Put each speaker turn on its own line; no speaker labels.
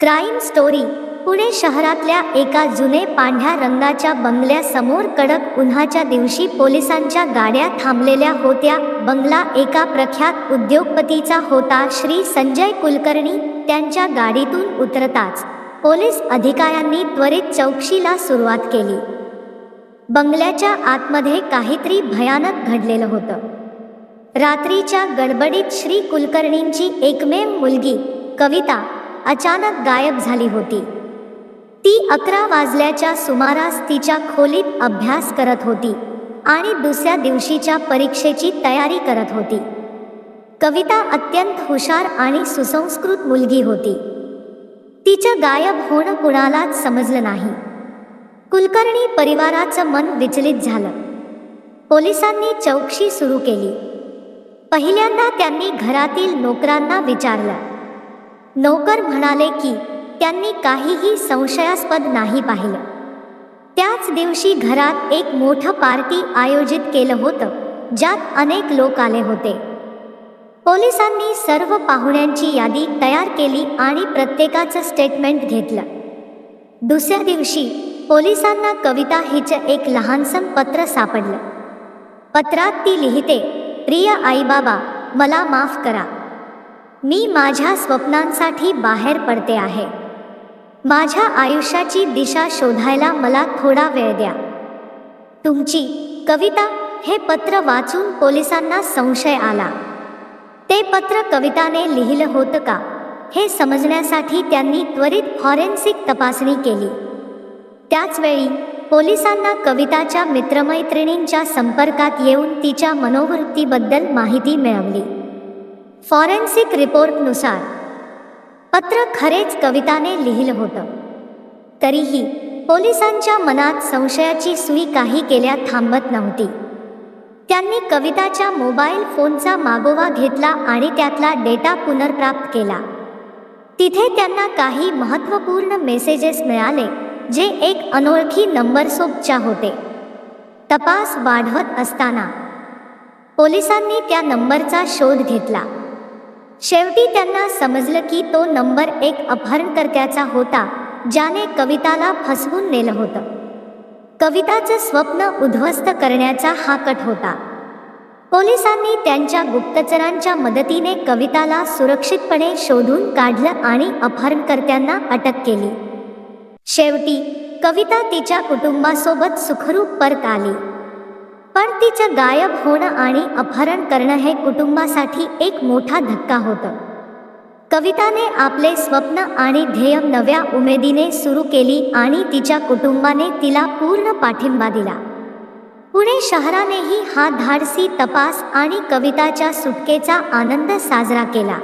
Crime story. Pune शहरातल्या एका जुने पांढऱ्या रंगाच्या बंगल्यासमोर कडक उन्हाच्या दिवशी पोलिसांच्या गाड्या थांबलेल्या होत्या. बंगला एका प्रख्यात उद्योगपतीचा होता, श्री संजय कुलकर्णी. त्यांच्या गाडीतून उतरताच पोलीस अधिकाऱ्यांनी त्वरित चौकशीला सुरुवात केली. बंगल्याच्या आतमध्ये काहीतरी भयानक घडलेलं होतं. रात्रीच्या गडबडीत श्री कुलकर्णींची एकमेव मुलगी कविता अचानक गायब झाली होती. ती 11 वाजल्याच्या सुमारास तिच्या खोलीत अभ्यास करत होती आणि दुसऱ्या दिवशीच्या परीक्षेची तयारी करत होती. कविता अत्यंत हुशार आणि सुसंस्कृत मुलगी होती. तिचं गायब होणं कुणालाच समजलं नाही. कुलकर्णी परिवाराचं मन विचलित झालं. पोलिसांनी चौकशी सुरू केली. पहिल्यांदा त्यांनी घरातील नोकरांना विचारलं. नोकर म्हणाले की त्यांनी काहीही संशयास्पद नाही पाहिलं. त्याच दिवशी घरात एक मोठं पार्टी आयोजित केलं होतं, ज्यात अनेक लोक आले होते. पोलिसांनी सर्व पाहुण्यांची यादी तयार केली आणि प्रत्येकाचं स्टेटमेंट घेतलं. दुसऱ्या दिवशी पोलिसांना कविता हिचं एक लहानसं पत्र सापडलं. पत्रात ती लिहिते, प्रिय आईबाबा, मला माफ करा. मी माझ्या स्वप्नांसाठी बाहेर पडते आहे. माझ्या आयुष्याची दिशा शोधायला मला थोडा वेळ द्या. तुमची कविता. हे पत्र वाचून पोलिसांना संशय आला. ते पत्र कविताने लिहिलं होतं का हे समजण्यासाठी त्यांनी त्वरित फॉरेन्सिक तपासणी केली. त्याचवेळी पोलिसांना कविताच्या मित्रमैत्रिणींच्या संपर्कात येऊन तिच्या मनोवृत्तीबद्दल माहिती मिळवली. फॉरेन्सिक रिपोर्टनुसार पत्र खरेच कविताने लिहिलं होतं. तरीही पोलिसांच्या मनात संशयाची सुई काही केल्या थांबत नव्हती. त्यांनी कविताच्या मोबाईल फोनचा मागोवा घेतला आणि त्यातला डेटा पुनर्प्राप्त केला. तिथे त्यांना काही महत्त्वपूर्ण मेसेजेस मिळाले, जे एक अनोळखी नंबरसोबतच्या होते. तपास वाढवत असताना पोलिसांनी त्या नंबरचा शोध घेतला. शेवटी त्यांना समजलं की तो नंबर एक अपहरणकर्त्याचा होता, ज्याने कविताला फसवून नेलं होतं. कविताचं स्वप्न उद्ध्वस्त करण्याचा हा कट होता. पोलिसांनी त्यांच्या गुप्तचरांच्या मदतीने कविताला सुरक्षितपणे शोधून काढलं आणि अपहरणकर्त्यांना अटक केली. शेवटी कविता तिच्या कुटुंबासोबत सुखरूप परत आली. पण तिचं गायब होणं आणि अपहरण करणं हे कुटुंबासाठी एक मोठा धक्का होतं. कविताने आपले स्वप्न आणि ध्येय नव्या उमेदीने सुरू केली आणि तिच्या कुटुंबाने तिला पूर्ण पाठिंबा दिला. पुणे शहरानेही हा धाडसी तपास आणि कविताच्या सुटकेचा आनंद साजरा केला.